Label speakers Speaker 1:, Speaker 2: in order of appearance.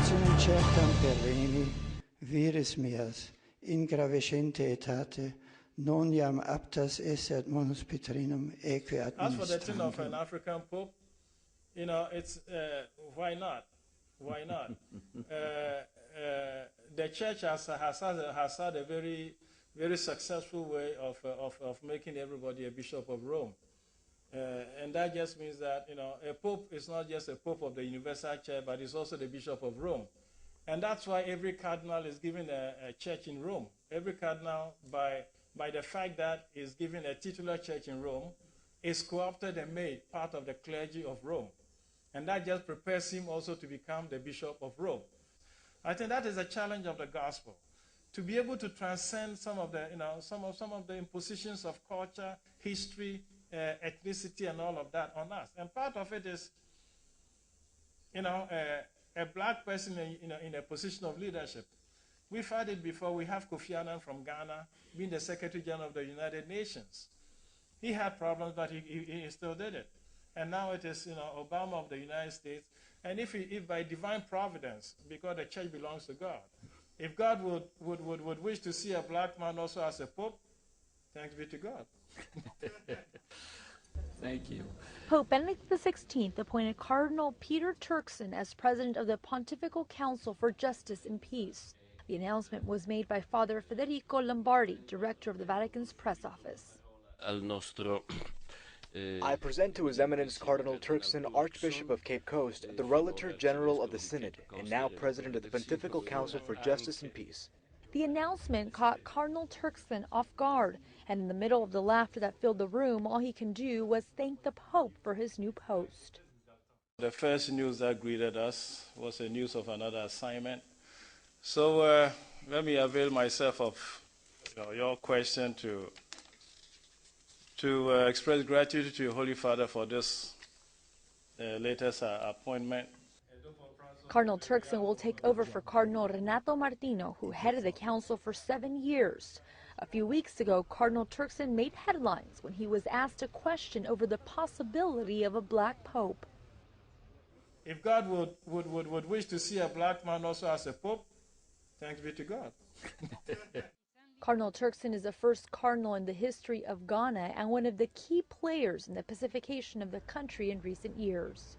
Speaker 1: Fortunum certam perveni, viris meas, in gravescente etate, non iam aptas esset monus Petrinum eque administrandum.
Speaker 2: As for the thing of an African Pope, it's why not? Why not? The Church has had a very, very successful way of making everybody a Bishop of Rome. And that just means that, a Pope is not just a Pope of the Universal Church, but he's also the Bishop of Rome. And that's why every cardinal is given a church in Rome. Every cardinal, by the fact that he's given a titular church in Rome, is co-opted and made part of the clergy of Rome. And that just prepares him also to become the Bishop of Rome. I think that is a challenge of the gospel, to be able to transcend some of the, some of the impositions of culture, history, ethnicity, and all of that on us. And part of it is, a black person in a position of leadership. We've had it before. We have Kofi Annan from Ghana being the Secretary General of the United Nations. He had problems, but he still did it. And now it is, Obama of the United States. And if by divine providence, because the church belongs to God, if God would wish to see a black man also as a pope, thanks be to God.
Speaker 3: Thank you.
Speaker 4: Pope Benedict XVI appointed Cardinal Peter Turkson as president of the Pontifical Council for Justice and Peace. The announcement was made by Father Federico Lombardi, director of the Vatican's press office.
Speaker 5: I present to His Eminence Cardinal Turkson, Archbishop of Cape Coast, the Relator General of the Synod, and now President of the Pontifical Council for Justice and Peace.
Speaker 4: The announcement caught Cardinal Turkson off guard, and in the middle of the laughter that filled the room, all he can do was thank the Pope for his new post.
Speaker 2: The first news that greeted us was the news of another assignment. So let me avail myself of your question to express gratitude to your Holy Father for this latest appointment.
Speaker 4: Cardinal Turkson will take over for Cardinal Renato Martino, who headed the council for 7 years. A few weeks ago, Cardinal Turkson made headlines when he was asked a question over the possibility of a black pope.
Speaker 2: If God would wish to see a black man also as a pope, thanks be to God.
Speaker 4: Cardinal Turkson is the first cardinal in the history of Ghana and one of the key players in the pacification of the country in recent years.